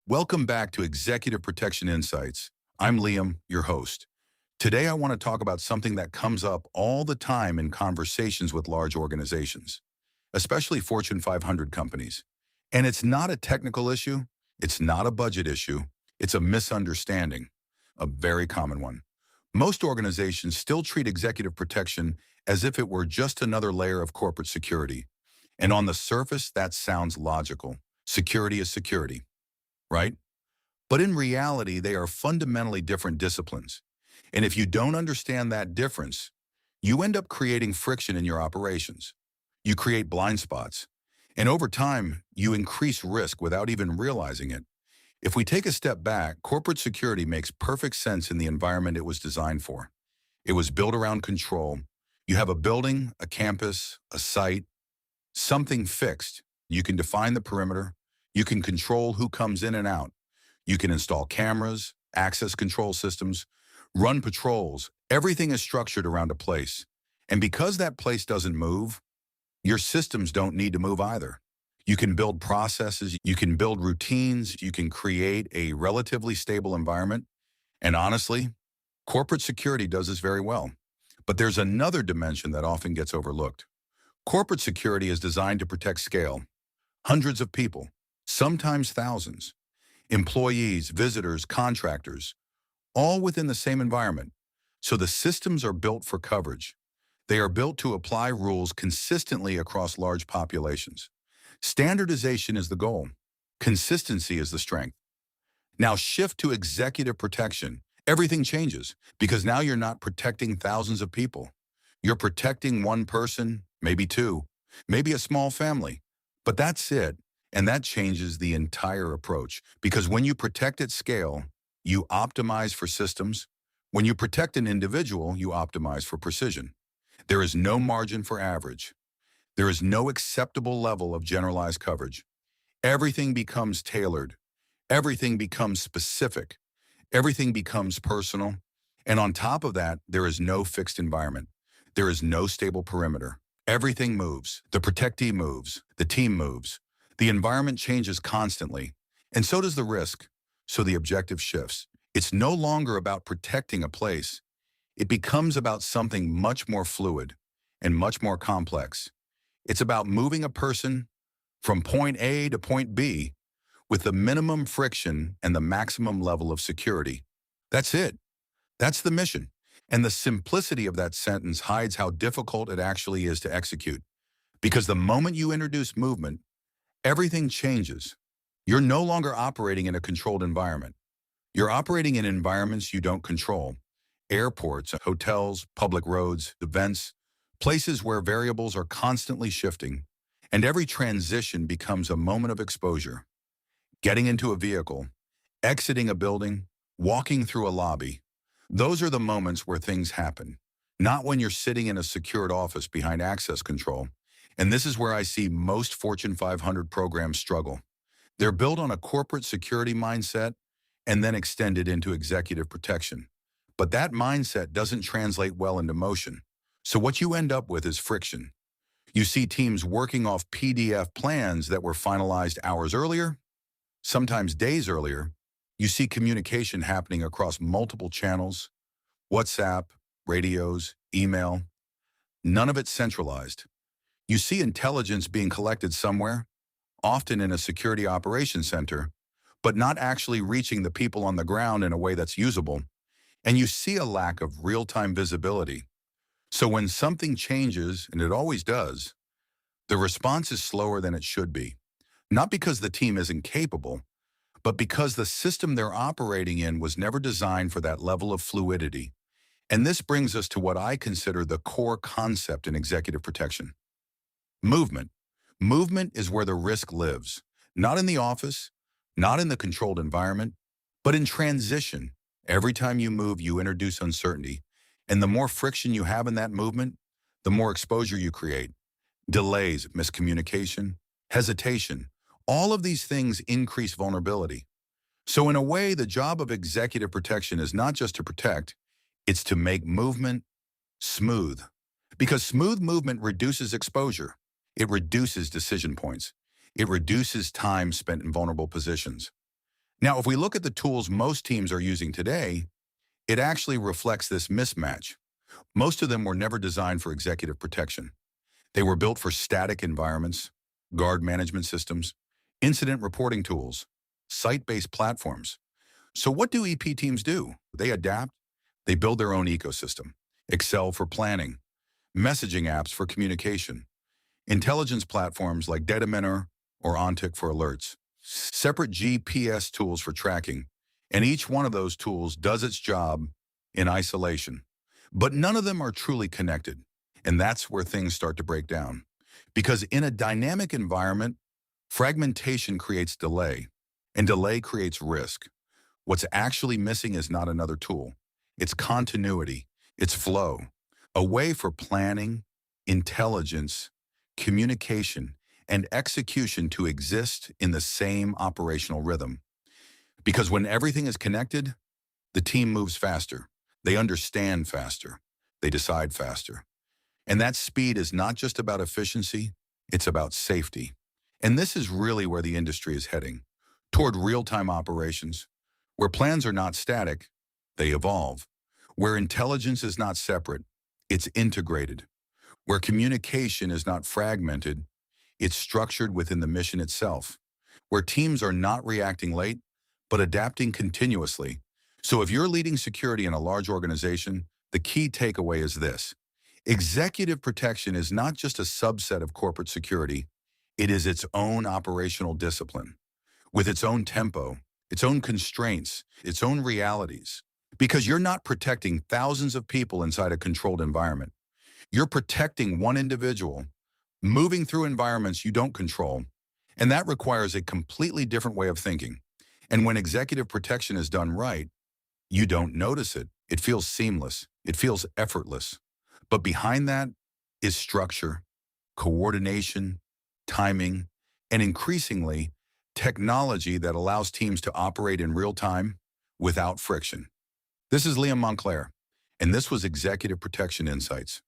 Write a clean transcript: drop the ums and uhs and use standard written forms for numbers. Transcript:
Welcome back to Executive Protection Insights. I'm Liam, your host. Today, I want to talk about something that comes up all the time in conversations with large organizations, especially Fortune 500 companies. And it's not a technical issue, it's not a budget issue, it's a misunderstanding, a very common one. Most organizations still treat executive protection as if it were just another layer of corporate security. And on the surface, that sounds logical. Security is security, right? But in reality, they are fundamentally different disciplines. And if you don't understand that difference, you end up creating friction in your operations. You create blind spots. And over time, you increase risk without even realizing it. If we take a step back, corporate security makes perfect sense in the environment it was designed for. It was built around control. You have a building, a campus, a site, something fixed. You can define the perimeter. You can control who comes in and out. You can install cameras, access control systems, run patrols. Everything is structured around a place. And because that place doesn't move, your systems don't need to move either. You can build processes, you can build routines, you can create a relatively stable environment. And honestly, corporate security does this very well. But there's another dimension that often gets overlooked. Corporate security is designed to protect scale. Hundreds of people, sometimes thousands, employees, visitors, contractors, all within the same environment. So the systems are built for coverage. They are built to apply rules consistently across large populations. Standardization is the goal. Consistency is the strength. Now shift to executive protection. Everything changes because now you're not protecting thousands of people. You're protecting one person, maybe two, maybe a small family. But that's it. And that changes the entire approach because when you protect at scale, you optimize for systems. When you protect an individual, you optimize for precision. There is no margin for average. There is no acceptable level of generalized coverage. Everything becomes tailored. Everything becomes specific. Everything becomes personal. And on top of that, there is no fixed environment. There is no stable perimeter. Everything moves. The protectee moves. The team moves. The environment changes constantly. And so does the risk. So the objective shifts. It's no longer about protecting a place. It becomes about something much more fluid and much more complex. It's about moving a person from point A to point B with the minimum friction and the maximum level of security. That's it. That's the mission. And the simplicity of that sentence hides how difficult it actually is to execute. Because the moment you introduce movement, everything changes. You're no longer operating in a controlled environment. You're operating in environments you don't control. Airports, hotels, public roads, events, places where variables are constantly shifting. And every transition becomes a moment of exposure. Getting into a vehicle, exiting a building, walking through a lobby. Those are the moments where things happen, not when you're sitting in a secured office behind access control. And this is where I see most Fortune 500 programs struggle. They're built on a corporate security mindset and then extended into executive protection. But that mindset doesn't translate well into motion. So what you end up with is friction. You see teams working off PDF plans that were finalized hours earlier, sometimes days earlier. You see communication happening across multiple channels, WhatsApp, radios, email. None of it centralized. You see intelligence being collected somewhere, often in a security operations center, but not actually reaching the people on the ground in a way that's usable. And you see a lack of real-time visibility. So when something changes, and it always does, the response is slower than it should be. Not because the team isn't capable, but because the system they're operating in was never designed for that level of fluidity. And this brings us to what I consider the core concept in executive protection. Movement. Movement is where the risk lives, not in the office, not in the controlled environment, but in transition. Every time you move, you introduce uncertainty. And the more friction you have in that movement, the more exposure you create. Delays, miscommunication, hesitation, all of these things increase vulnerability. So in a way, the job of executive protection is not just to protect, it's to make movement smooth. Because smooth movement reduces exposure. It reduces decision points. It reduces time spent in vulnerable positions. Now, if we look at the tools most teams are using today, it actually reflects this mismatch. Most of them were never designed for executive protection. They were built for static environments, guard management systems, incident reporting tools, site-based platforms. So what do EP teams do? They adapt. They build their own ecosystem. Excel for planning, messaging apps for communication, intelligence platforms like Dataminr or Ontic for alerts, separate GPS tools for tracking, and each one of those tools does its job in isolation. But none of them are truly connected, and that's where things start to break down. Because in a dynamic environment, fragmentation creates delay, and delay creates risk. What's actually missing is not another tool. It's continuity, it's flow, a way for planning, intelligence, communication, and execution to exist in the same operational rhythm. Because when everything is connected, the team moves faster, they understand faster, they decide faster. And that speed is not just about efficiency, it's about safety. And this is really where the industry is heading, toward real-time operations, where plans are not static, they evolve, where intelligence is not separate, it's integrated, where communication is not fragmented, it's structured within the mission itself, where teams are not reacting late, but adapting continuously. So if you're leading security in a large organization, the key takeaway is this. Executive protection is not just a subset of corporate security, it is its own operational discipline, with its own tempo, its own constraints, its own realities. Because you're not protecting thousands of people inside a controlled environment. You're protecting one individual, moving through environments you don't control, and that requires a completely different way of thinking. And when executive protection is done right, you don't notice it. It feels seamless. It feels effortless. But behind that is structure, coordination, timing, and increasingly, technology that allows teams to operate in real time without friction. This is Liam Monclair, and this was Executive Protection Insights.